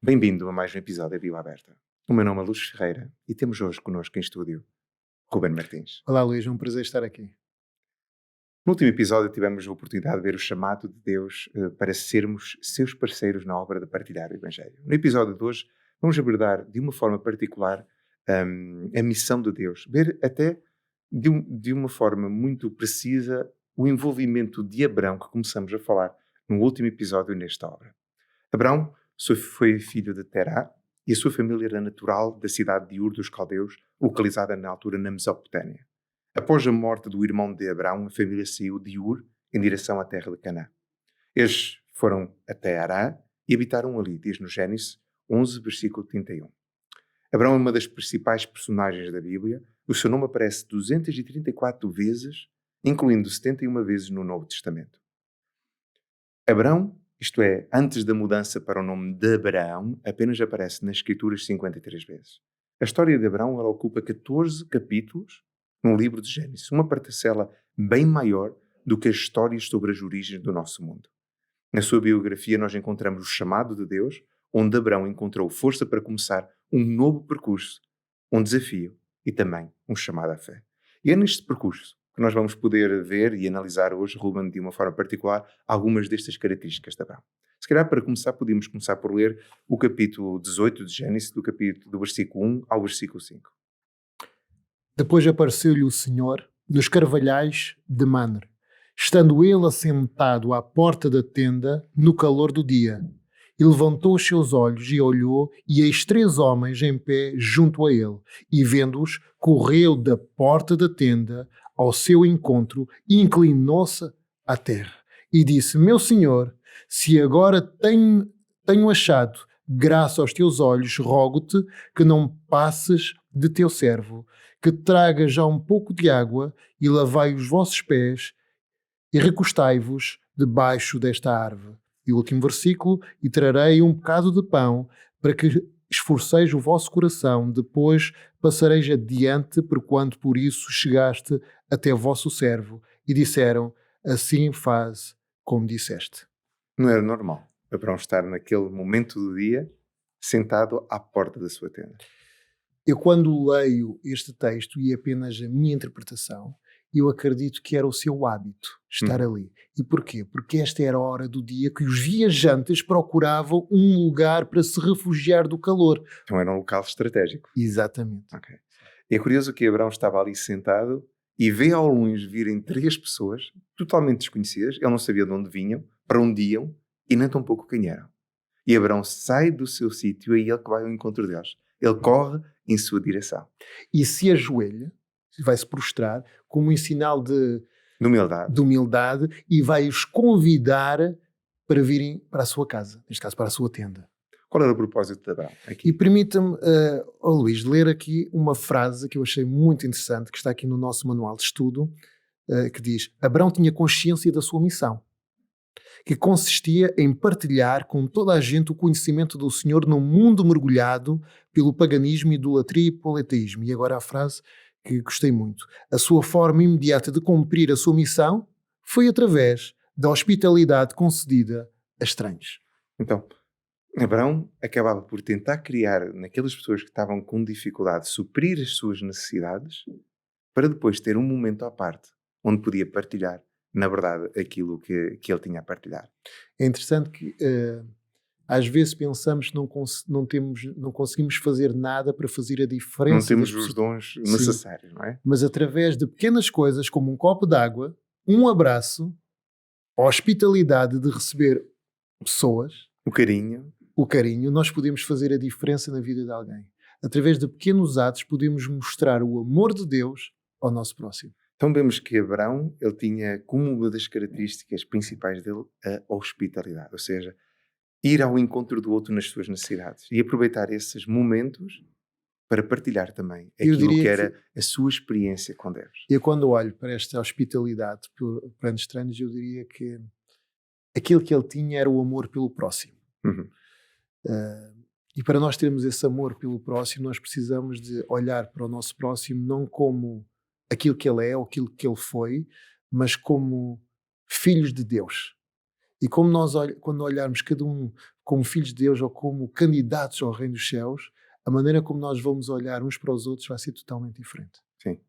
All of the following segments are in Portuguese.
Bem-vindo a mais um episódio da Bíblia Aberta. O meu nome é Luz Ferreira e temos hoje connosco em estúdio Ruben Martins. Olá, Luís, é um prazer estar aqui. No último episódio tivemos a oportunidade de ver o chamado de Deus para sermos seus parceiros na obra de partilhar o Evangelho. No episódio de hoje vamos abordar de uma forma particular a missão de Deus, ver até de uma forma muito precisa o envolvimento de Abrão que começamos a falar no último episódio nesta obra. Abrão foi filho de Terá e a sua família era natural da cidade de Ur dos Caldeus, localizada na altura na Mesopotâmia. Após a morte do irmão de Abrão, a família saiu de Ur em direção à terra de Canaã. Eles foram até Arã e habitaram ali, diz no Gênesis 11, versículo 31. Abrão é uma das principais personagens da Bíblia. O seu nome aparece 234 vezes, incluindo 71 vezes no Novo Testamento. Abrão, isto é, antes da mudança para o nome de Abraão, apenas aparece nas Escrituras 53 vezes. A história de Abrão ela ocupa 14 capítulos no livro de Gênesis, uma parcela bem maior do que as histórias sobre as origens do nosso mundo. Na sua biografia nós encontramos o chamado de Deus, onde Abrão encontrou força para começar um novo percurso, um desafio e também um chamado à fé. E é neste percurso que nós vamos poder ver e analisar hoje, Ruben, de uma forma particular, algumas destas características de Abrão. Se calhar, para começar, podíamos começar por ler o capítulo 18 de Gênesis, do versículo 1 ao versículo 5. Depois apareceu-lhe o Senhor nos carvalhais de Manre, estando ele assentado à porta da tenda no calor do dia. E levantou os seus olhos e olhou, e eis 3 homens em pé junto a ele. E vendo-os, correu da porta da tenda ao seu encontro e inclinou-se à terra. E disse: Meu Senhor, se agora tenho achado graça aos teus olhos, rogo-te que não passes de teu servo, que traga já um pouco de água e lavai os vossos pés e recostai-vos debaixo desta árvore. E o último versículo: e trarei um bocado de pão para que esforceis o vosso coração, depois passareis adiante, porquanto por isso chegaste até vosso servo. E disseram: assim faz como disseste. Não era normal Abrão estar naquele momento do dia sentado à porta da sua tenda. Eu, quando leio este texto, e apenas a minha interpretação, eu acredito que era o seu hábito estar ali. E porquê? Porque esta era a hora do dia que os viajantes procuravam um lugar para se refugiar do calor. Então era um local estratégico. Exatamente. Okay. E é curioso que Abrão estava ali sentado e vê ao longe virem 3 pessoas totalmente desconhecidas. Ele não sabia de onde vinham, para onde iam e nem tão pouco quem eram. E Abrão sai do seu sítio e é ele que vai ao encontro deles. Ele corre em sua direção. E se ajoelha, vai-se prostrar como um sinal de humildade e vai-os convidar para virem para a sua casa, neste caso para a sua tenda. Qual era o propósito de Abrão aqui? E permita-me, Luís, ler aqui uma frase que eu achei muito interessante, que está aqui no nosso manual de estudo, que diz: Abrão tinha consciência da sua missão, que consistia em partilhar com toda a gente o conhecimento do Senhor num mundo mergulhado pelo paganismo, idolatria e politeísmo. E agora a frase que gostei muito: a sua forma imediata de cumprir a sua missão foi através da hospitalidade concedida a estranhos. Então, Abrão acabava por tentar criar naquelas pessoas que estavam com dificuldade suprir as suas necessidades para depois ter um momento à parte onde podia partilhar, na verdade, aquilo que ele tinha a partilhar. É interessante que às vezes pensamos que não conseguimos fazer nada para fazer a diferença. Não temos os dons necessários, não é? Mas através de pequenas coisas como um copo de água, um abraço, a hospitalidade de receber pessoas, o carinho, nós podemos fazer a diferença na vida de alguém. Através de pequenos atos podemos mostrar o amor de Deus ao nosso próximo. Então vemos que Abrão, ele tinha como uma das características principais dele a hospitalidade, ou seja, ir ao encontro do outro nas suas necessidades e aproveitar esses momentos para partilhar também aquilo que era a sua experiência com Deus. Eu, quando olho para esta hospitalidade perante estranhos, eu diria que aquilo que ele tinha era o amor pelo próximo. E para nós termos esse amor pelo próximo, nós precisamos de olhar para o nosso próximo não como aquilo que ele é ou aquilo que ele foi, mas como filhos de Deus. E como quando olharmos cada um como filhos de Deus ou como candidatos ao reino dos céus, a maneira como nós vamos olhar uns para os outros vai ser totalmente diferente. Sim.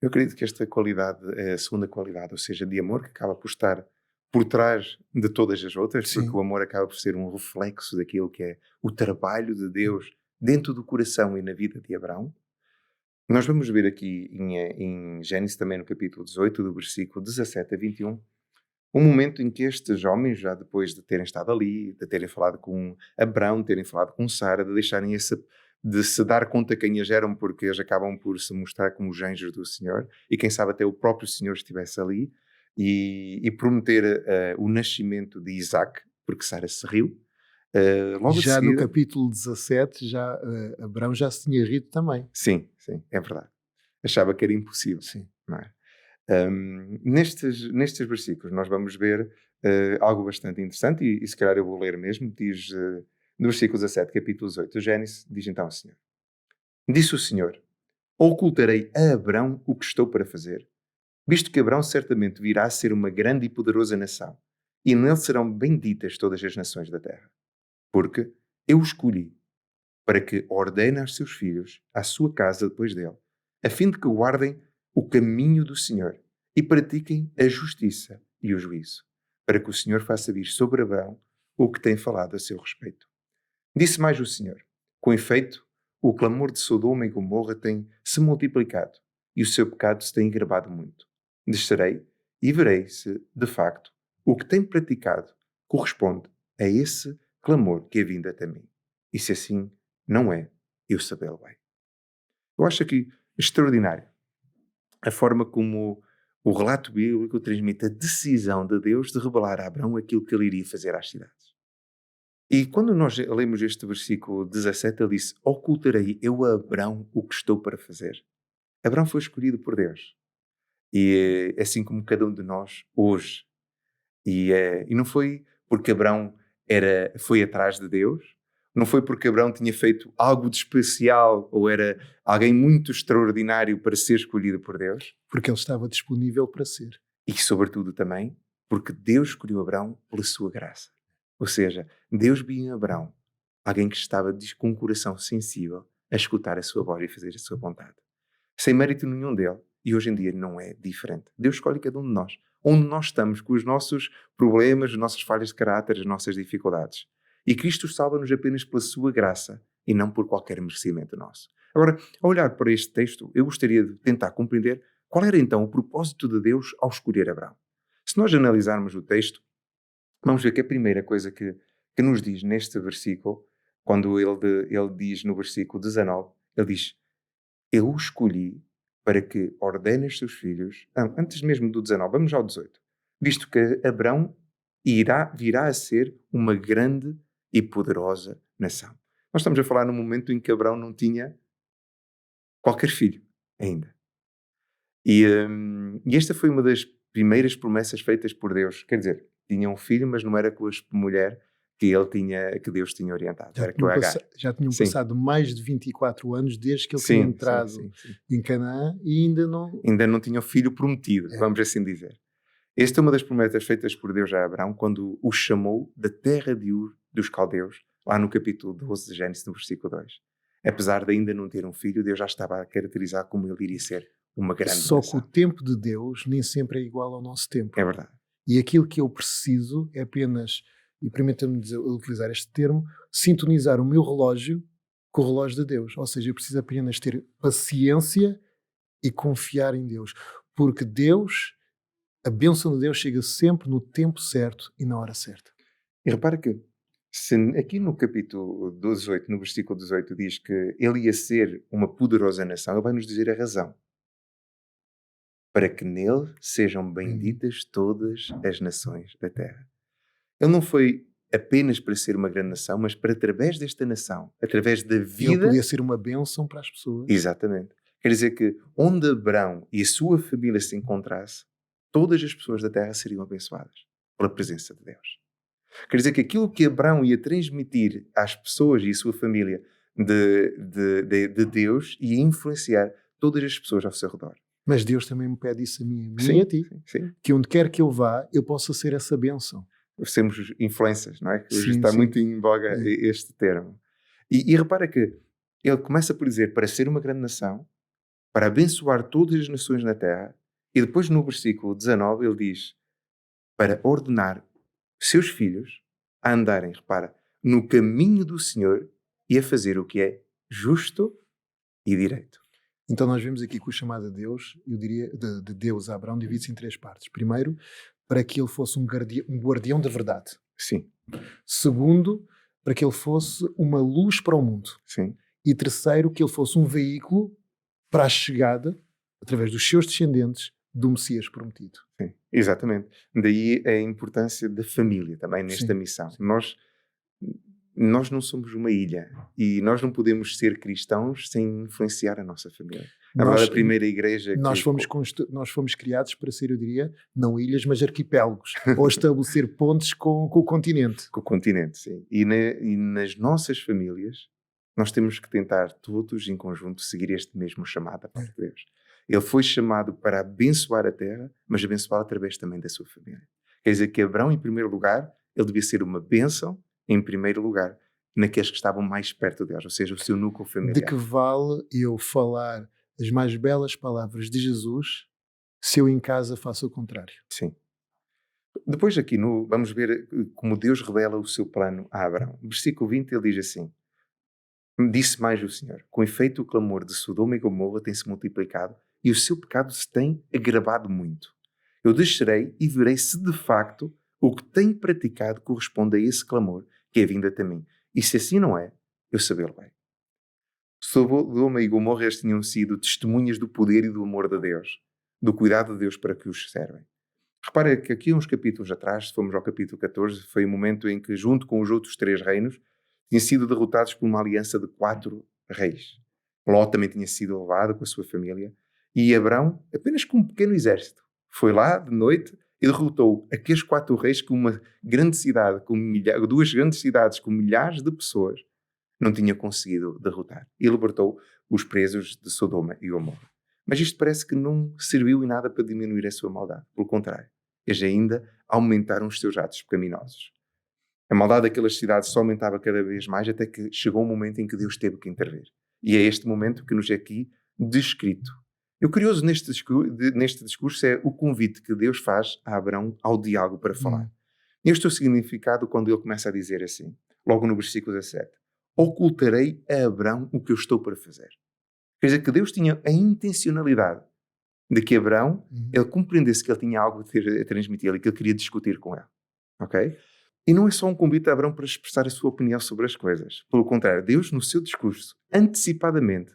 Eu acredito que esta qualidade é a segunda qualidade, ou seja, de amor, que acaba por estar por trás de todas as outras, Sim. porque o amor acaba por ser um reflexo daquilo que é o trabalho de Deus dentro do coração e na vida de Abraão. Nós vamos ver aqui em Gênesis, também no capítulo 18, do versículo 17 a 21, um momento em que estes homens, já depois de terem estado ali, de terem falado com Abraão, de terem falado com Sara, de se dar conta quem eles eram, porque eles acabam por se mostrar como os anjos do Senhor, e quem sabe até o próprio Senhor estivesse ali, e prometer o nascimento de Isaac, porque Sara se riu. Logo Já de seguida, no capítulo 17, Abraão já se tinha rido também. sim, é verdade. Achava que era impossível. Sim. Não é? Nestes versículos nós vamos ver algo bastante interessante, e se calhar eu vou ler mesmo. Diz no versículo 17, capítulo 18 do Gênesis, diz então o Senhor: Disse o Senhor: Ocultarei a Abrão o que estou para fazer, visto que Abrão certamente virá a ser uma grande e poderosa nação, e nele serão benditas todas as nações da terra. Porque eu o escolhi para que ordene aos seus filhos, à sua casa depois dele, a fim de que guardem o caminho do Senhor e pratiquem a justiça e o juízo, para que o Senhor faça vir sobre Abraão o que tem falado a seu respeito. Disse mais o Senhor: Com efeito, o clamor de Sodoma e Gomorra tem se multiplicado e o seu pecado se tem agravado muito. Descerei e verei se, de facto, o que tem praticado corresponde a esse clamor que é vindo até mim. E se assim não é, eu sabê-lo bem. Eu acho aqui extraordinário a forma como o relato bíblico transmite a decisão de Deus de revelar a Abraão aquilo que ele iria fazer às cidades. E quando nós lemos este versículo 17, ele disse: Ocultarei eu a Abraão o que estou para fazer. Abraão foi escolhido por Deus. E é assim como cada um de nós hoje. E não foi porque Abraão foi atrás de Deus, não foi porque Abraão tinha feito algo de especial ou era alguém muito extraordinário para ser escolhido por Deus. Porque ele estava disponível para ser. E, sobretudo, também porque Deus escolheu Abraão pela sua graça. Ou seja, Deus viu em Abraão alguém que estava com um coração sensível a escutar a sua voz e fazer a sua vontade. Sem mérito nenhum dele. E hoje em dia não é diferente. Deus escolhe cada um de nós. Onde nós estamos, com os nossos problemas, as nossas falhas de caráter, as nossas dificuldades. E Cristo salva-nos apenas pela sua graça e não por qualquer merecimento nosso. Agora, ao olhar para este texto, eu gostaria de tentar compreender qual era então o propósito de Deus ao escolher Abraão. Se nós analisarmos o texto, vamos ver que a primeira coisa que nos diz neste versículo, quando ele diz no versículo 19, ele diz: Eu o escolhi para que ordene aos seus filhos. Antes mesmo do 19, vamos ao 18. Visto que Abraão virá a ser uma grande e poderosa nação. Nós estamos a falar num momento em que Abraão não tinha qualquer filho ainda. E esta foi uma das primeiras promessas feitas por Deus. Quer dizer, tinha um filho, mas não era com a mulher que Deus tinha orientado. Era com Agar. Já tinham Sim. passado mais de 24 anos desde que ele Sim, tinha entrado sim. em Canaã e ainda não tinha o filho prometido, vamos assim dizer. Esta é uma das promessas feitas por Deus a Abraão quando o chamou da terra de Ur dos caldeus, lá no capítulo 12 de Gênesis, no versículo 2. Apesar de ainda não ter um filho, Deus já estava a caracterizar como ele iria ser uma grande Só nação. que o tempo de Deus nem sempre é igual ao nosso tempo. É verdade. E aquilo que eu preciso é apenas, e permita-me utilizar este termo, sintonizar o meu relógio com o relógio de Deus. Ou seja, eu preciso apenas ter paciência e confiar em Deus. Porque Deus, a bênção de Deus chega sempre no tempo certo e na hora certa. E repara que aqui no capítulo 18, no versículo 18, diz que ele ia ser uma poderosa nação, ele vai nos dizer a razão. Para que nele sejam benditas todas as nações da terra. Ele não foi apenas para ser uma grande nação, mas para, através desta nação, através da vida... Ele podia ser uma bênção para as pessoas. Exatamente. Quer dizer que onde Abraão e a sua família se encontrasse, todas as pessoas da terra seriam abençoadas pela presença de Deus. Quer dizer que aquilo que Abraão ia transmitir às pessoas e à sua família de Deus ia influenciar todas as pessoas ao seu redor. Mas Deus também me pede isso a mim e a ti. Sim. Que onde quer que eu vá, eu possa ser essa bênção. sermos influencers, não é? Que hoje Sim, está sim. muito em voga É. este termo. E repara que ele começa por dizer para ser uma grande nação, para abençoar todas as nações na terra, e depois no versículo 19 ele diz para ordenar seus filhos a andarem, repara, no caminho do Senhor e a fazer o que é justo e direito. Então nós vemos aqui que o chamado de Deus, eu diria, de Deus a Abraão, divide-se em 3 partes. Primeiro, para que ele fosse um guardião da verdade. Sim, Segundo, para que ele fosse uma luz para o mundo. sim, E terceiro, que ele fosse um veículo para a chegada, através dos seus descendentes, do Messias prometido. sim, exatamente. Daí a importância da família também nesta Sim, missão. Nós não somos uma ilha e nós não podemos ser cristãos sem influenciar a nossa família. Na verdade, a primeira igreja nós fomos criados para ser, eu diria, não ilhas, mas arquipélagos, ou estabelecer pontes com o continente. com o continente, sim. E nas nossas famílias, nós temos que tentar todos em conjunto seguir este mesmo chamado da parte de Deus. Ele foi chamado para abençoar a terra, mas abençoá-la através também da sua família. Quer dizer que Abraão, em primeiro lugar, ele devia ser uma bênção, em primeiro lugar, naqueles que estavam mais perto deles, ou seja, o seu núcleo familiar. De que vale eu falar as mais belas palavras de Jesus se eu em casa faço o contrário? Sim. Depois aqui, vamos ver como Deus revela o seu plano a Abraão. No versículo 20 ele diz assim: disse mais o Senhor, com efeito o clamor de Sodoma e Gomorra tem-se multiplicado e o seu pecado se tem agravado muito. Eu descerei e verei se de facto o que tem praticado corresponde a esse clamor que é vindo até mim. E se assim não é, eu sabê-lo-ei. Sodoma e Gomorra tinham sido testemunhas do poder e do amor de Deus, do cuidado de Deus para que os servem. Repara que aqui uns capítulos atrás, se formos ao capítulo 14, foi o momento em que, junto com os outros 3 reinos, tinham sido derrotados por uma aliança de 4 reis. Ló também tinha sido levado com a sua família, e Abrão, apenas com um pequeno exército, foi lá de noite e derrotou aqueles 4 reis com uma grande cidade, com 2 grandes cidades com milhares de pessoas, não tinha conseguido derrotar. E libertou os presos de Sodoma e Gomorra. Mas isto parece que não serviu em nada para diminuir a sua maldade. Pelo contrário, eles ainda aumentaram os seus atos pecaminosos. A maldade daquelas cidades só aumentava cada vez mais até que chegou um momento em que Deus teve que intervir. E é este momento que nos é aqui descrito. E o curioso neste discurso é o convite que Deus faz a Abraão ao diálogo para falar. Este é o significado quando ele começa a dizer assim, logo no versículo 17: ocultarei a Abraão o que eu estou para fazer. Quer dizer que Deus tinha a intencionalidade de que Abraão, ele compreendesse que ele tinha algo a transmitir e que ele queria discutir com ele. Ok? E não é só um convite a Abraão para expressar a sua opinião sobre as coisas. Pelo contrário, Deus, no seu discurso, antecipadamente,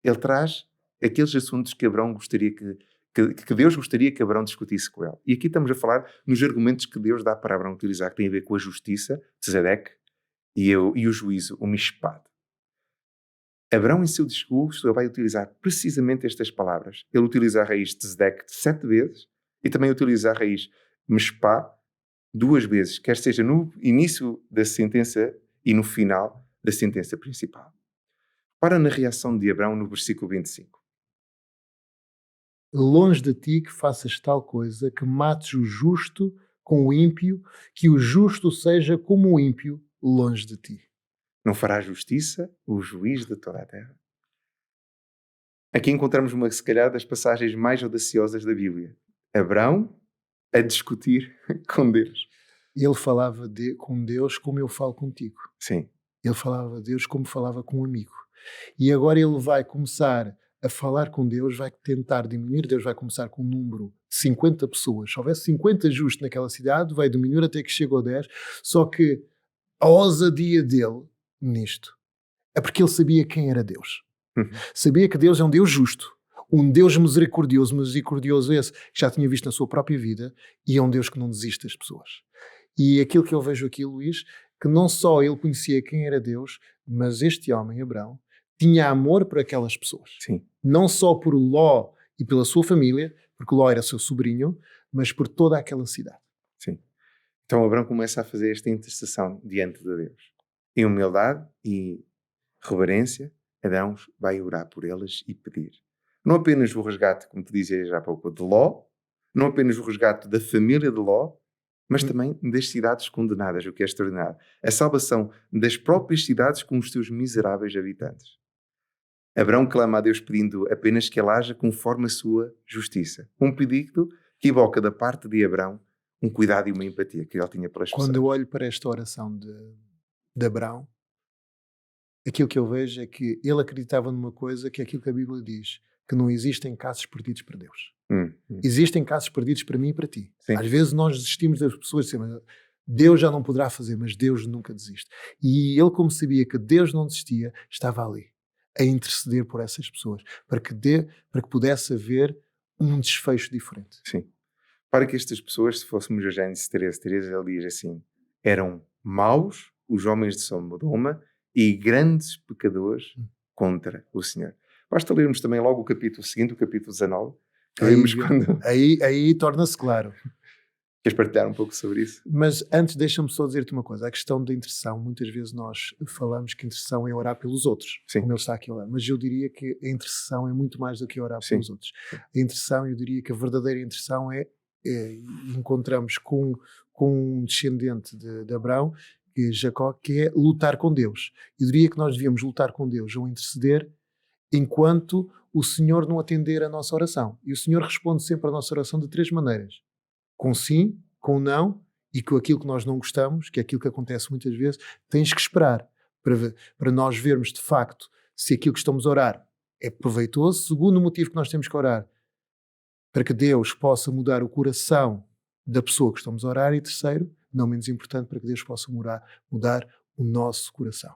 ele traz aqueles assuntos que Abraão gostaria que Deus gostaria que Abraão discutisse com ele. E aqui estamos a falar nos argumentos que Deus dá para Abraão utilizar, que têm a ver com a justiça, Zedeque, e o juízo, o mishpat. Abraão, em seu discurso, ele vai utilizar precisamente estas palavras. Ele utiliza a raiz tzedek 7 vezes e também utiliza a raiz mishpah 2 vezes, quer seja no início da sentença e no final da sentença principal. Para na reação de Abraão no versículo 25. Longe de ti que faças tal coisa, que mates o justo com o ímpio, que o justo seja como o ímpio longe de ti. Não fará justiça o juiz de toda a terra? Aqui encontramos uma, se calhar, das passagens mais audaciosas da Bíblia. Abraão a discutir com Deus. Ele falava com Deus como eu falo contigo. Sim. Ele falava a Deus como falava com um amigo. E agora ele vai começar a falar com Deus, vai tentar diminuir. Deus vai começar com um número de 50 pessoas. Se houvesse 50 justos naquela cidade, vai diminuir até que chegue ao 10. Só que a ousadia dele nisto é porque ele sabia quem era Deus. Sabia que Deus é um Deus justo, um Deus misericordioso esse que já tinha visto na sua própria vida, e é um Deus que não desiste das pessoas. E aquilo que eu vejo aqui, Luís, que não só ele conhecia quem era Deus, mas este homem, Abraão, tinha amor por aquelas pessoas. Sim. Não só por Ló e pela sua família, porque Ló era seu sobrinho, mas por toda aquela cidade. Sim. Então Abraão começa a fazer esta intercessão diante de Deus. Em humildade e reverência, Abraão vai orar por elas e pedir. Não apenas o resgate, como te dizia já há pouco, de Ló, não apenas o resgate da família de Ló, mas também das cidades condenadas, o que é extraordinário. A salvação das próprias cidades com os seus miseráveis habitantes. Abraão clama a Deus pedindo apenas que ele haja conforme a sua justiça. Um pedido que evoca da parte de Abraão um cuidado e uma empatia que ele tinha pelas pessoas. Quando eu olho para esta oração de Abraão, aquilo que eu vejo é que ele acreditava numa coisa que é aquilo que a Bíblia diz, que não existem casos perdidos para Deus. Existem casos perdidos para mim e para ti. Sim. Às vezes nós desistimos das pessoas e dizemos, Deus já não poderá fazer, mas Deus nunca desiste. E ele, como sabia que Deus não desistia, estava ali a interceder por essas pessoas, para que pudesse haver um desfecho diferente. Sim. Para que estas pessoas, se fôssemos a Gênesis 13, ele diz assim, eram maus os homens de Sodoma e grandes pecadores contra o Senhor. Basta lermos também logo o capítulo seguinte, o capítulo 19, que vemos quando... Aí torna-se claro. Queres partilhar um pouco sobre isso? Mas antes deixa-me só dizer-te uma coisa. A questão da intercessão, muitas vezes nós falamos que a intercessão é orar pelos outros, Sim. como ele está aqui a orar. Mas eu diria que a intercessão é muito mais do que orar Sim. pelos outros. A intercessão, eu diria que a verdadeira intercessão encontramos com um descendente de Abraão, que é Jacó, que é lutar com Deus. Eu diria que nós devíamos lutar com Deus ou interceder enquanto o Senhor não atender a nossa oração. E o Senhor responde sempre à nossa oração de 3 maneiras. Com sim, com não e com aquilo que nós não gostamos, que é aquilo que acontece muitas vezes. Tens que esperar para nós vermos de facto se aquilo que estamos a orar é proveitoso. Segundo motivo que nós temos que orar, para que Deus possa mudar o coração da pessoa que estamos a orar. E terceiro, não menos importante, para que Deus possa mudar o nosso coração.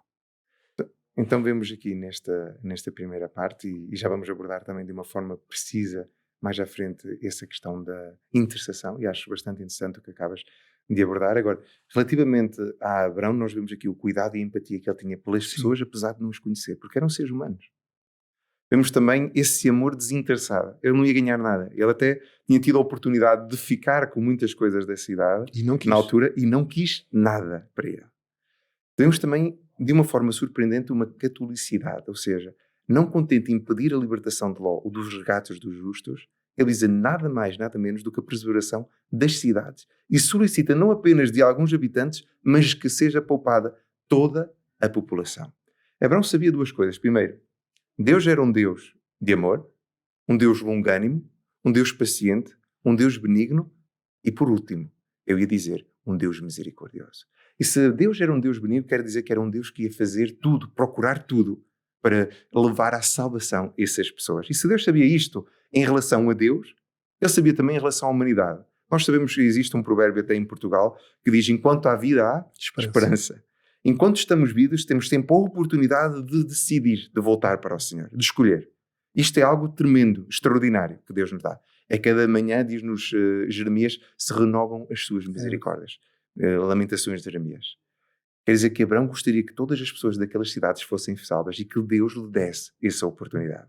Então vemos aqui nesta primeira parte, e já vamos abordar também de uma forma precisa mais à frente essa questão da intercessão, e acho bastante interessante o que acabas de abordar. Agora, relativamente a Abraão, nós vemos aqui o cuidado e a empatia que ele tinha pelas pessoas, apesar de não os conhecer, porque eram seres humanos. Vemos também esse amor desinteressado. Ele não ia ganhar nada. Ele até tinha tido a oportunidade de ficar com muitas coisas da cidade na altura e não quis nada para ele. Vemos também, de uma forma surpreendente, uma catolicidade, ou seja, não contente em pedir a libertação de Ló ou dos resgates dos justos, ele diz nada mais, nada menos do que a preservação das cidades e solicita não apenas de alguns habitantes, mas que seja poupada toda a população. Abraão sabia 2 coisas. Primeiro, Deus era um Deus de amor, um Deus longânimo, um Deus paciente, um Deus benigno e, por último, eu ia dizer, um Deus misericordioso. E se Deus era um Deus benigno, quer dizer que era um Deus que ia fazer tudo, procurar tudo, para levar à salvação essas pessoas. E se Deus sabia isto em relação a Deus, Ele sabia também em relação à humanidade. Nós sabemos que existe um provérbio até em Portugal que diz, enquanto há vida há esperança. Enquanto estamos vivos, temos sempre a oportunidade de decidir, de voltar para o Senhor, de escolher. Isto é algo tremendo, extraordinário que Deus nos dá. É cada manhã, diz-nos Jeremias, se renovam as suas misericórdias. Lamentações de Jeremias. Quer dizer que Abraão gostaria que todas as pessoas daquelas cidades fossem salvas e que Deus lhe desse essa oportunidade.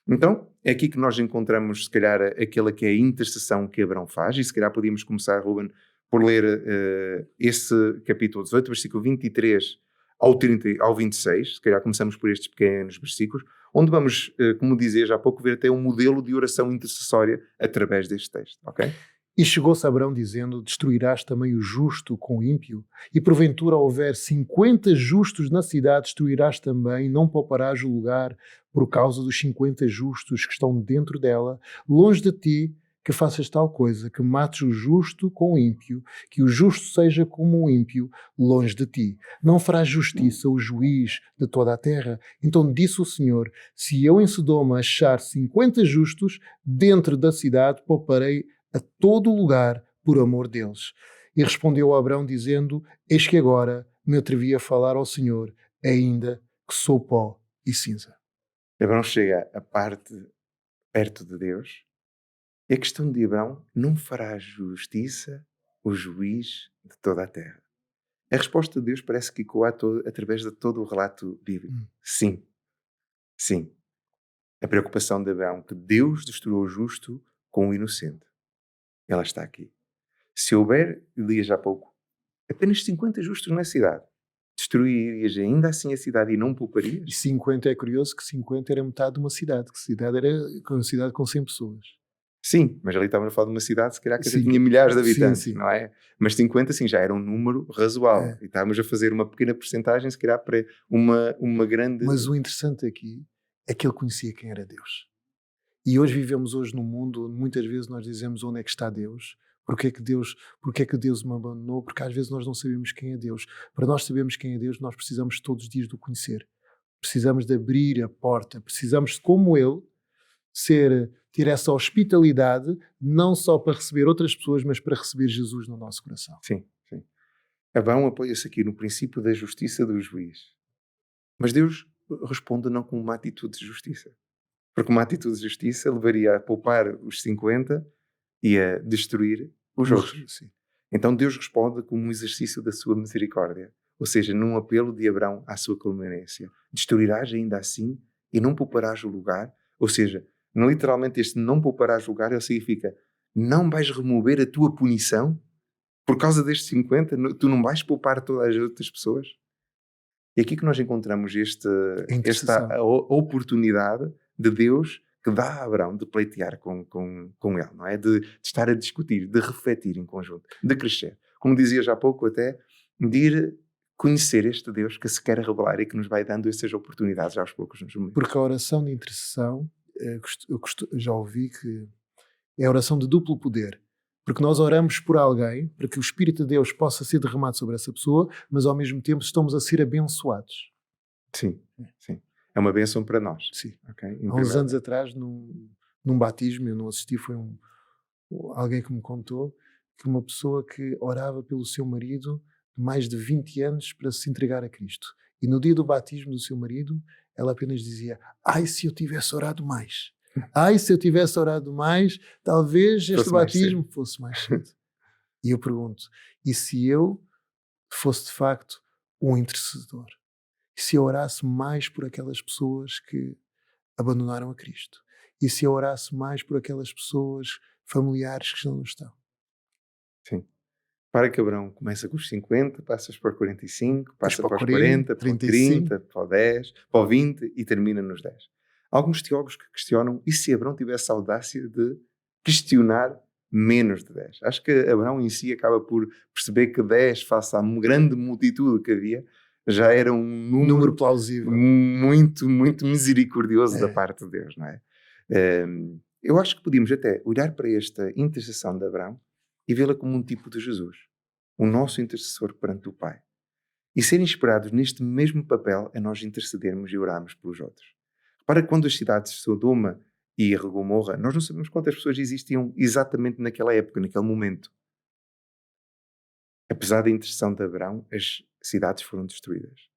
Então, é aqui que nós encontramos, se calhar, aquela que é a intercessão que Abraão faz, e se calhar podíamos começar, Ruben, por ler esse capítulo 18, versículo 23 ao 26, se calhar começamos por estes pequenos versículos, onde vamos, como dizia já há pouco, ver até um modelo de oração intercessória através deste texto, ok? E chegou-se a Abraão dizendo, destruirás também o justo com o ímpio? E porventura houver 50 justos na cidade, destruirás também, não pouparás o lugar por causa dos 50 justos que estão dentro dela, longe de ti que faças tal coisa, que mates o justo com o ímpio, que o justo seja como o ímpio, longe de ti. Não farás justiça o juiz de toda a terra? Então disse o Senhor, se eu em Sodoma achar 50 justos, dentro da cidade pouparei a todo lugar por amor deles. E respondeu Abraão dizendo, eis que agora me atrevi a falar ao Senhor, ainda que sou pó e cinza. Abraão chega a parte perto de Deus. E a questão de Abraão, não fará justiça o juiz de toda a terra. A resposta de Deus parece que ecoa através de todo o relato bíblico. Sim. Sim. A preocupação de Abraão que Deus destruiu o justo com o inocente. Ela está aqui. Se houver, li já há pouco, apenas 50 justos na cidade, destruirias ainda assim a cidade e não pouparias? E 50 é curioso que 50 era metade de uma cidade, que cidade era uma cidade com 100 pessoas. Sim, mas ali estávamos a falar de uma cidade, se calhar, que até Sim. tinha milhares de Sim, habitantes, sim. não é? Mas 50, sim, já era um número razoável. É. E estávamos a fazer uma pequena percentagem, se calhar, para uma grande... Mas o interessante aqui é que ele conhecia quem era Deus. E hoje vivemos num mundo onde muitas vezes nós dizemos onde é que está Deus, porque é que Deus me abandonou, porque às vezes nós não sabemos quem é Deus. Para nós sabermos quem é Deus, nós precisamos todos os dias de o conhecer. Precisamos de abrir a porta, precisamos, como ele, ter essa hospitalidade, não só para receber outras pessoas, mas para receber Jesus no nosso coração. Sim, sim. Abraão apoia-se aqui no princípio da justiça do juiz. Mas Deus responde não com uma atitude de justiça. Porque uma atitude de justiça levaria a poupar os 50 e a destruir os outros. Sim. Então Deus responde como um exercício da sua misericórdia. Ou seja, num apelo de Abraão à sua clemência. Destruirás ainda assim e não pouparás o lugar. Ou seja, literalmente este não pouparás o lugar, ele significa não vais remover a tua punição por causa destes 50, tu não vais poupar todas as outras pessoas. E aqui que nós encontramos A intercessão. esta oportunidade de Deus que dá a Abraão de pleitear com ele, não é? De estar a discutir, de refletir em conjunto, de crescer. Como dizias há pouco até, de ir conhecer este Deus que se quer revelar e que nos vai dando essas oportunidades aos poucos nos momentos. Porque a oração de intercessão, já ouvi que é a oração de duplo poder. Porque nós oramos por alguém, para que o Espírito de Deus possa ser derramado sobre essa pessoa, mas ao mesmo tempo estamos a ser abençoados. Sim, sim. É uma bênção para nós. Sim. Okay? Há uns anos atrás, num batismo, eu não assisti, foi alguém que me contou que uma pessoa que orava pelo seu marido mais de 20 anos para se entregar a Cristo. E no dia do batismo do seu marido, ela apenas dizia: ai, se eu tivesse orado mais. Ai, se eu tivesse orado mais, talvez este batismo fosse mais cedo. E eu pergunto, e se eu fosse de facto um intercessor? E se eu orasse mais por aquelas pessoas que abandonaram a Cristo? E se eu orasse mais por aquelas pessoas familiares que já não estão? Sim. Para que Abraão começa com os 50, passas para 45, passa para os 40, 40, para o 30, para o 10, para o 20 e termina nos 10. Há alguns teólogos que questionam, e se Abraão tivesse a audácia de questionar menos de 10? Acho que Abraão em si acaba por perceber que 10, face à grande multitude que havia, já era um número plausível. Muito, muito misericordioso da parte de Deus, não é? Eu acho que podíamos até olhar para esta intercessão de Abraão e vê-la como um tipo de Jesus, o nosso intercessor perante o Pai. E ser inspirados neste mesmo papel a nós intercedermos e orarmos pelos outros. Repara que quando as cidades de Sodoma e Gomorra, nós não sabemos quantas pessoas existiam exatamente naquela época, naquele momento. Apesar da intercessão de Abraão, as cidades foram destruídas.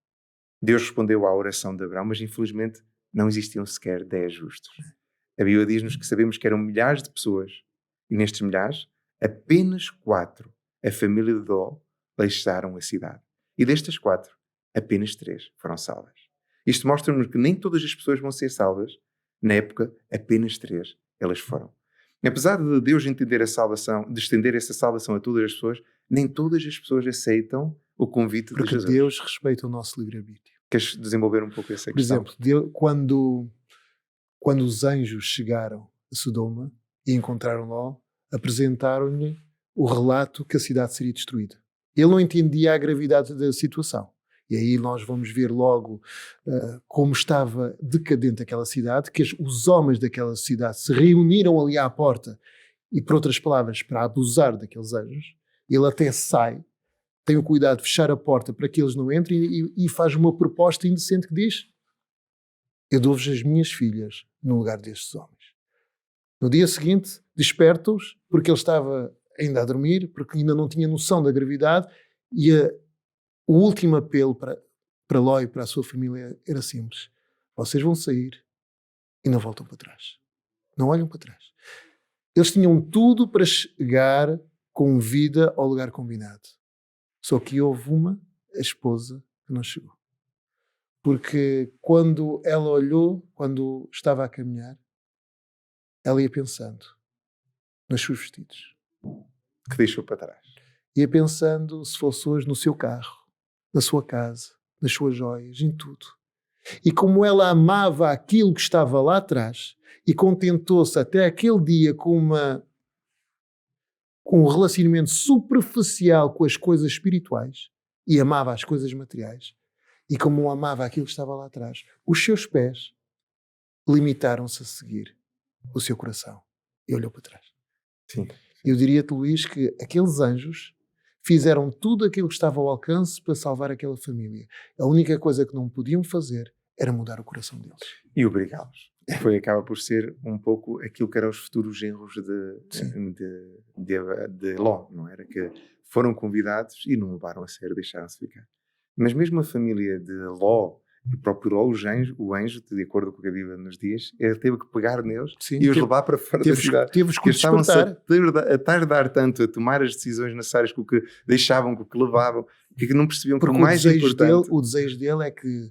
Deus respondeu à oração de Abraão, mas infelizmente não existiam sequer 10 justos. A Bíblia diz-nos que sabemos que eram milhares de pessoas, e nestes milhares, apenas 4, a família de Ló, deixaram a cidade. E destas 4, apenas 3 foram salvas. Isto mostra-nos que nem todas as pessoas vão ser salvas. Na época, apenas 3 elas foram. Apesar de Deus entender a salvação, de estender essa salvação a todas as pessoas, nem todas as pessoas aceitam o convite de Jesus. Porque Deus respeita o nosso livre-arbítrio. Queres desenvolver um pouco essa Por questão? exemplo, quando os anjos chegaram a Sodoma e encontraram Ló, apresentaram-lhe o relato que a cidade seria destruída. Ele não entendia a gravidade da situação. E aí nós vamos ver logo como estava decadente aquela cidade, que os homens daquela cidade se reuniram ali à porta e, por outras palavras, para abusar daqueles anjos. Ele até sai, tem o cuidado de fechar a porta para que eles não entrem e faz uma proposta indecente que diz: eu dou-vos as minhas filhas no lugar destes homens. No dia seguinte, desperta-os, porque ele estava ainda a dormir, porque ainda não tinha noção da gravidade, e o último apelo para Ló e para a sua família era simples: vocês vão sair e não voltam para trás. Não olham para trás. Eles tinham tudo para chegar com vida ao lugar combinado. Só que houve a esposa, que não chegou. Porque quando ela olhou, quando estava a caminhar, ela ia pensando nos seus vestidos. Que deixou para trás. Ia pensando, se fosse hoje, no seu carro, na sua casa, nas suas joias, em tudo. E como ela amava aquilo que estava lá atrás e contentou-se até aquele dia com um relacionamento superficial com as coisas espirituais e amava as coisas materiais, e como amava aquilo que estava lá atrás, os seus pés limitaram-se a seguir o seu coração e olhou para trás. Sim. Eu diria-te, Luís, que aqueles anjos fizeram tudo aquilo que estava ao alcance para salvar aquela família. A única coisa que não podiam fazer era mudar o coração deles. E obrigá-los. Acaba por ser um pouco aquilo que eram os futuros genros de Ló, não era? Que foram convidados e não levaram a sério, deixaram-se ficar. Mas mesmo a família de Ló, o próprio Ló, o anjo, de acordo com o que a Bíblia nos diz, ele teve que pegar neles e os levar para fora da cidade. Teve que estavam-se a tardar tanto a tomar as decisões necessárias com o que deixavam, com o que levavam, que não percebiam que o mais importante... O desejo dele é que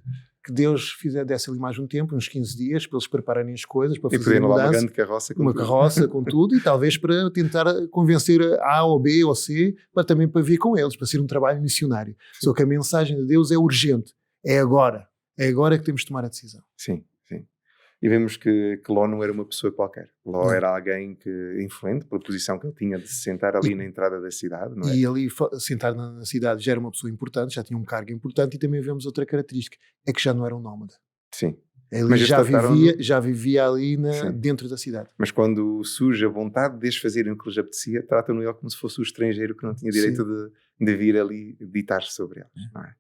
Deus desse-lhe mais um tempo, uns 15 dias, para eles prepararem as coisas, para fazer uma grande carroça com carroça com tudo, e talvez para tentar convencer A ou B ou C, para vir com eles, para ser um trabalho missionário. Sim. Só que a mensagem de Deus é urgente, é agora que temos de tomar a decisão. Sim. E vemos que Ló não era uma pessoa qualquer. Ló era alguém influente, pela posição que ele tinha de se sentar ali na entrada da cidade. Não é? E ali, sentar na cidade, já era uma pessoa importante, já tinha um cargo importante, e também vemos outra característica, é que já não era um nómada. Sim. Ele já vivia ali dentro da cidade. Mas quando surge a vontade de fazerem o que lhes apetecia, tratam-no ele como se fosse um estrangeiro que não tinha direito de vir ali ditar sobre eles. Não é?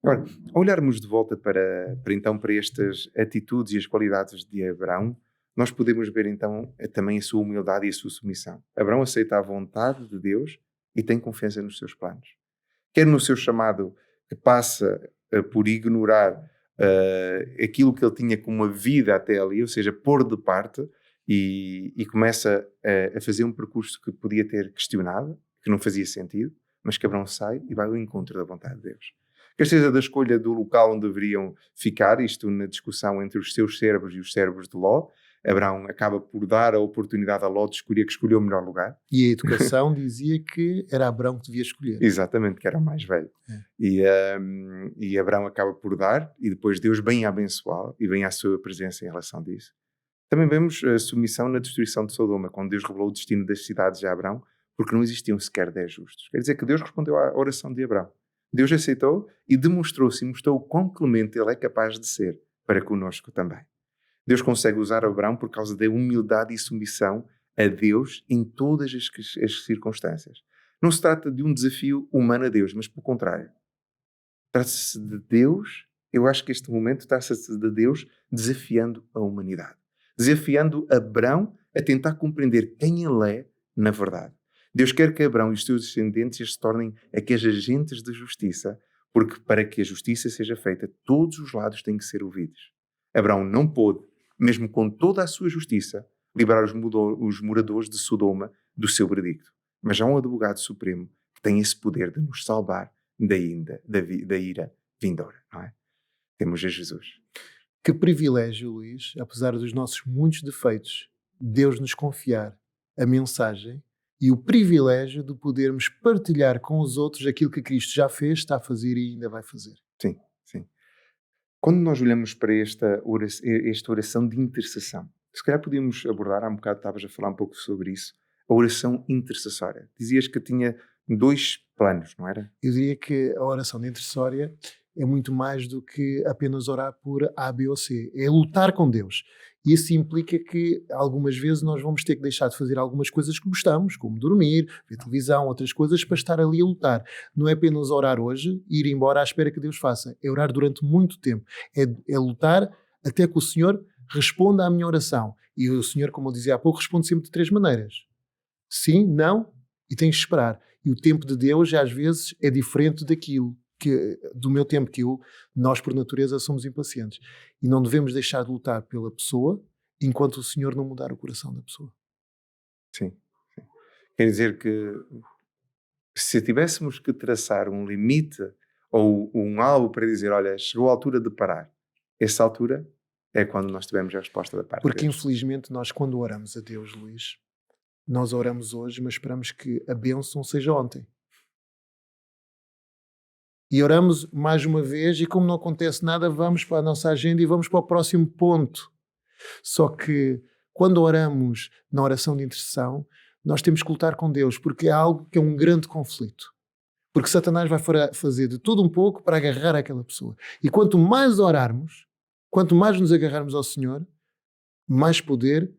Agora, ao olharmos de volta para estas atitudes e as qualidades de Abraão, nós podemos ver então também a sua humildade e a sua submissão. Abraão aceita a vontade de Deus e tem confiança nos seus planos. Quer no seu chamado, que passa por ignorar aquilo que ele tinha como uma vida até ali, ou seja, pôr de parte, e começa a fazer um percurso que podia ter questionado, que não fazia sentido, mas que Abraão sai e vai ao encontro da vontade de Deus. Quer seja da escolha do local onde deveriam ficar, isto na discussão entre os seus servos e os servos de Ló, Abraão acaba por dar a oportunidade a Ló de escolher, que escolheu o melhor lugar. E a educação dizia que era Abraão que devia escolher. Exatamente, que era o mais velho. E Abraão acaba por dar, e depois Deus vem a abençoá-lo e vem à sua presença em relação disso. Também vemos a submissão na destruição de Sodoma, quando Deus revelou o destino das cidades a Abraão, porque não existiam sequer 10 justos. Quer dizer que Deus respondeu à oração de Abraão. Deus aceitou e demonstrou-se e mostrou o quão clemente ele é capaz de ser para conosco também. Deus consegue usar Abraão por causa da humildade e submissão a Deus em todas as circunstâncias. Não se trata de um desafio humano a Deus, mas pelo contrário. Trata-se de Deus, eu acho que este momento trata-se de Deus desafiando a humanidade. Desafiando Abraão a tentar compreender quem ele é na verdade. Deus quer que Abraão e os seus descendentes se tornem aqueles agentes de justiça, porque para que a justiça seja feita, todos os lados têm que ser ouvidos. Abraão não pôde, mesmo com toda a sua justiça, liberar os moradores de Sodoma do seu veredicto. Mas há um advogado supremo que tem esse poder de nos salvar da ira vindoura, não é? Temos a Jesus. Que privilégio, Luís, apesar dos nossos muitos defeitos, Deus nos confiar a mensagem e o privilégio de podermos partilhar com os outros aquilo que Cristo já fez, está a fazer e ainda vai fazer. Sim. Quando nós olhamos para esta oração de intercessão, se calhar podíamos abordar, há um bocado estavas a falar um pouco sobre isso, a oração intercessória. Dizias que tinha 2 planos, não era? Eu diria que a oração intercessória é muito mais do que apenas orar por A, B ou C. É lutar com Deus. E isso implica que algumas vezes nós vamos ter que deixar de fazer algumas coisas que gostamos, como dormir, ver televisão, outras coisas, para estar ali a lutar. Não é apenas orar hoje e ir embora à espera que Deus faça. É orar durante muito tempo. É lutar até que o Senhor responda à minha oração. E o Senhor, como eu dizia há pouco, responde sempre de 3 maneiras. Sim, não e tens de esperar. E o tempo de Deus, às vezes, é diferente do meu tempo, nós por natureza somos impacientes e não devemos deixar de lutar pela pessoa enquanto o Senhor não mudar o coração da pessoa. Sim. Quer dizer que se tivéssemos que traçar um limite ou um algo para dizer, olha, chegou a altura de parar, essa altura é quando nós tivemos a resposta da parte de Deus. Porque infelizmente nós, quando oramos a Deus, Luís, nós oramos hoje, mas esperamos que a bênção seja ontem. E oramos mais uma vez e como não acontece nada, vamos para a nossa agenda e vamos para o próximo ponto. Só que quando oramos na oração de intercessão, nós temos que lutar com Deus, porque é algo que é um grande conflito. Porque Satanás vai fazer de tudo um pouco para agarrar aquela pessoa. E quanto mais orarmos, quanto mais nos agarrarmos ao Senhor, mais poder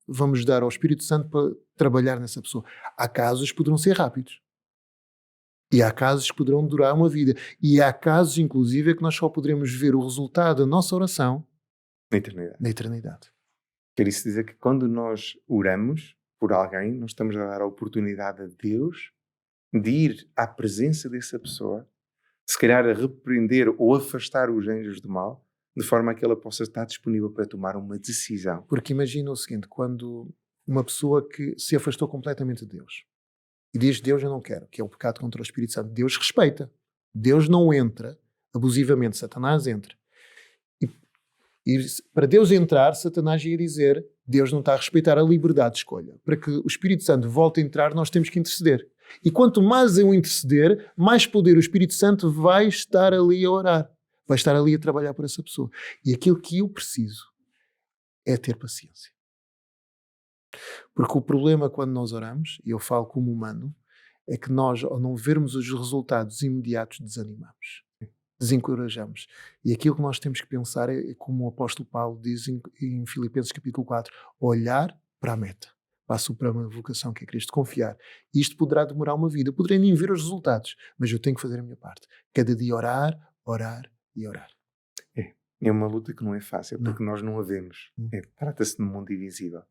vamos dar ao Espírito Santo para trabalhar nessa pessoa. Há casos que poderão ser rápidos. E há casos que poderão durar uma vida. E há casos, inclusive, que nós só poderemos ver o resultado da nossa oração Na eternidade. na eternidade. Quer isso dizer que quando nós oramos por alguém, nós estamos a dar a oportunidade a Deus de ir à presença dessa pessoa, se calhar a repreender ou afastar os anjos do mal, de forma a que ela possa estar disponível para tomar uma decisão. Porque imagina o seguinte, quando uma pessoa que se afastou completamente de Deus e diz Deus eu não quero, que é o pecado contra o Espírito Santo, Deus respeita. Deus não entra abusivamente, Satanás entra. E para Deus entrar, Satanás ia dizer Deus não está a respeitar a liberdade de escolha. Para que o Espírito Santo volte a entrar, nós temos que interceder. E quanto mais eu interceder, mais poder o Espírito Santo vai estar ali a orar. Vai estar ali a trabalhar por essa pessoa. E aquilo que eu preciso é ter paciência. Porque o problema quando nós oramos, e eu falo como humano, é que nós, ao não vermos os resultados imediatos, desanimamos. Desencorajamos. E aquilo que nós temos que pensar é como o apóstolo Paulo diz em Filipenses capítulo 4, olhar para a meta, para a suprema vocação que é Cristo, confiar. Isto poderá demorar uma vida, eu poderei nem ver os resultados, mas eu tenho que fazer a minha parte. Cada dia orar, orar e orar. É uma luta que não é fácil, porque nós não a vemos. Trata-se de um mundo invisível.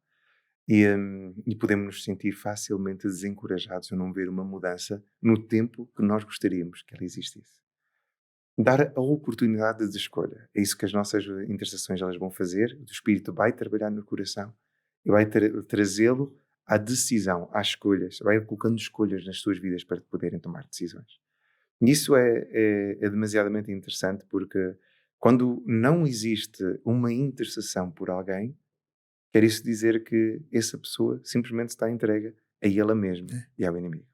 E podemos nos sentir facilmente desencorajados a não ver uma mudança no tempo que nós gostaríamos que ela existisse. Dar a oportunidade de escolha. É isso que as nossas intercessões elas vão fazer. O Espírito vai trabalhar no coração e vai trazê-lo à decisão, às escolhas. Vai colocando escolhas nas suas vidas para poderem tomar decisões. E isso é demasiadamente interessante porque quando não existe uma intercessão por alguém, quer isso dizer que essa pessoa simplesmente está entregue a ela mesma e ao inimigo.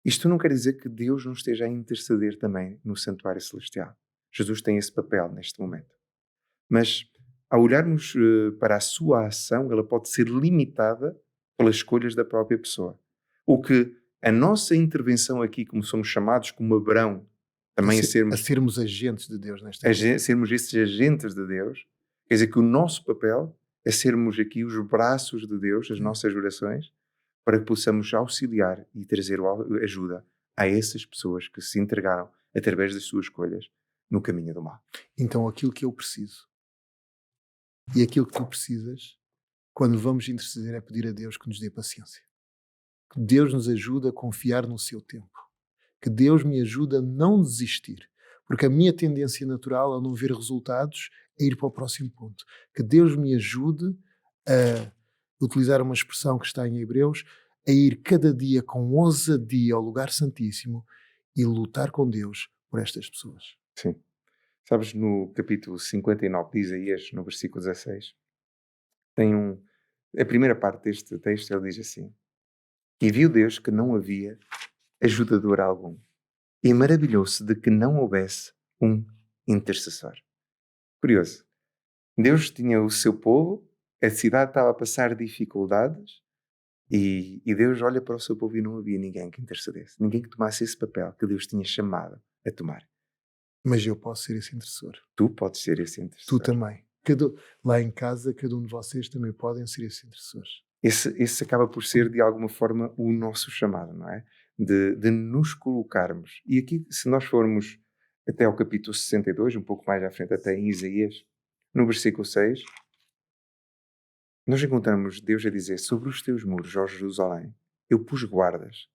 Isto não quer dizer que Deus não esteja a interceder também no santuário celestial. Jesus tem esse papel neste momento. Mas, ao olharmos para a sua ação, ela pode ser limitada pelas escolhas da própria pessoa. O que a nossa intervenção aqui, como somos chamados como Abraão, também a sermos agentes de Deus nesta vida. Sermos esses agentes de Deus, quer dizer que o nosso papel é sermos aqui os braços de Deus, as nossas orações, para que possamos auxiliar e trazer ajuda a essas pessoas que se entregaram através das suas escolhas no caminho do mal. Então aquilo que eu preciso e aquilo que tu precisas, quando vamos interceder, é pedir a Deus que nos dê paciência. Que Deus nos ajude a confiar no seu tempo. Que Deus me ajude a não desistir. Porque a minha tendência natural ao não ver resultados é ir para o próximo ponto. Que Deus me ajude a utilizar uma expressão que está em Hebreus, a ir cada dia com ousadia ao lugar santíssimo e lutar com Deus por estas pessoas. Sim. Sabes, no capítulo 59 de Isaías, no versículo 16, tem a primeira parte deste texto, ele diz assim: E viu Deus que não havia ajudador algum, e maravilhou-se de que não houvesse um intercessor. Curioso. Deus tinha o seu povo, a cidade estava a passar dificuldades, e Deus olha para o seu povo e não havia ninguém que intercedesse, ninguém que tomasse esse papel que Deus tinha chamado a tomar. Mas eu posso ser esse intercessor. Tu podes ser esse intercessor. Tu também. Lá em casa, cada um de vocês também podem ser esse intercessor. Esse acaba por ser, de alguma forma, o nosso chamado, não é? De nos colocarmos. E aqui, se nós formos até ao capítulo 62, um pouco mais à frente, até em Isaías, no versículo 6, nós encontramos Deus a dizer: sobre os teus muros, ó Jerusalém, eu pus guardas,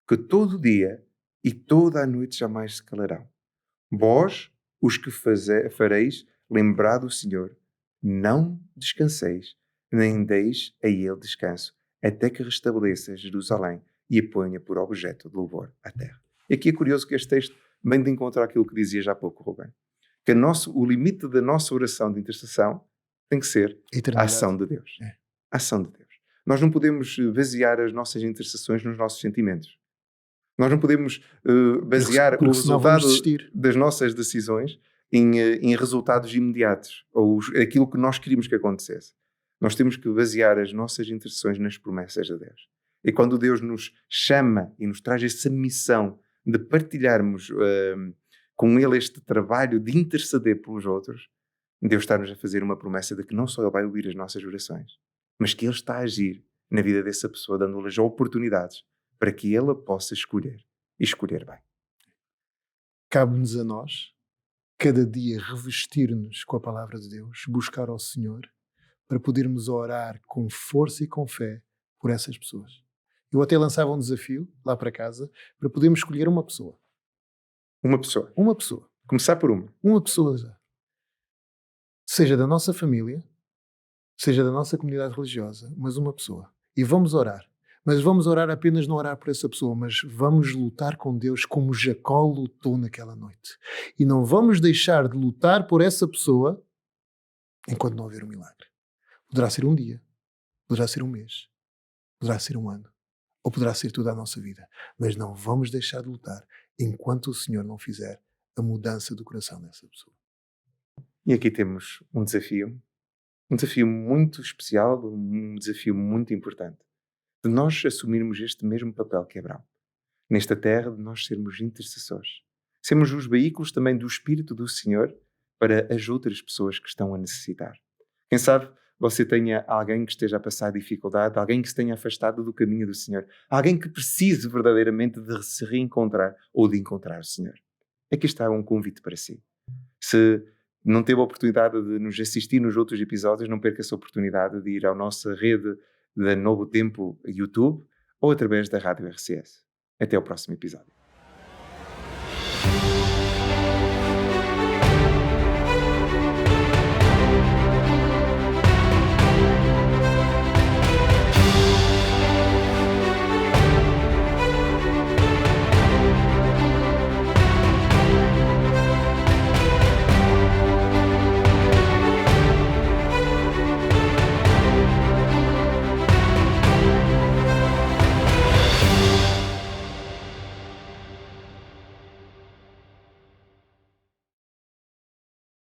que todo dia e toda a noite jamais se calarão. Vós, os que fareis lembrar do Senhor, não descanseis, nem deis a ele descanso, até que restabeleça Jerusalém e a ponha por objeto de louvor à terra. E aqui é curioso que este texto vem de encontrar aquilo que dizia já há pouco, Rubem. Que o limite da nossa oração de intercessão tem que ser a ação de Deus. A ação de Deus. Nós não podemos basear as nossas intercessões nos nossos sentimentos. Nós não podemos basear o porque senão vamos resultado desistir. das nossas decisões em resultados imediatos, ou aquilo que nós queríamos que acontecesse. Nós temos que basear as nossas intercessões nas promessas de Deus. E quando Deus nos chama e nos traz essa missão de partilharmos com Ele este trabalho de interceder pelos outros, Deus está-nos a fazer uma promessa de que não só Ele vai ouvir as nossas orações, mas que Ele está a agir na vida dessa pessoa, dando-lhes oportunidades para que ela possa escolher e escolher bem. Cabe-nos a nós, cada dia, revestir-nos com a palavra de Deus, buscar ao Senhor, para podermos orar com força e com fé por essas pessoas. Eu até lançava um desafio, lá para casa, para podermos escolher uma pessoa. Uma pessoa. Uma pessoa. Começar por uma. Uma pessoa já. Seja da nossa família, seja da nossa comunidade religiosa, mas uma pessoa. E vamos orar. Mas vamos orar apenas não orar por essa pessoa, mas vamos lutar com Deus como Jacó lutou naquela noite. E não vamos deixar de lutar por essa pessoa enquanto não houver um milagre. Poderá ser um dia, poderá ser um mês, poderá ser um ano, ou poderá ser toda a nossa vida. Mas não vamos deixar de lutar enquanto o Senhor não fizer a mudança do coração dessa pessoa. E aqui temos um desafio muito especial, um desafio muito importante, de nós assumirmos este mesmo papel que Abraão. Nesta terra, de nós sermos intercessores. Sermos os veículos também do Espírito do Senhor para as outras pessoas que estão a necessitar. Quem sabe você tenha alguém que esteja a passar dificuldade, alguém que se tenha afastado do caminho do Senhor, alguém que precise verdadeiramente de se reencontrar ou de encontrar o Senhor. Aqui está um convite para si. Se não teve a oportunidade de nos assistir nos outros episódios, não perca essa oportunidade de ir à nossa rede da Novo Tempo YouTube ou através da Rádio RCS. Até o próximo episódio.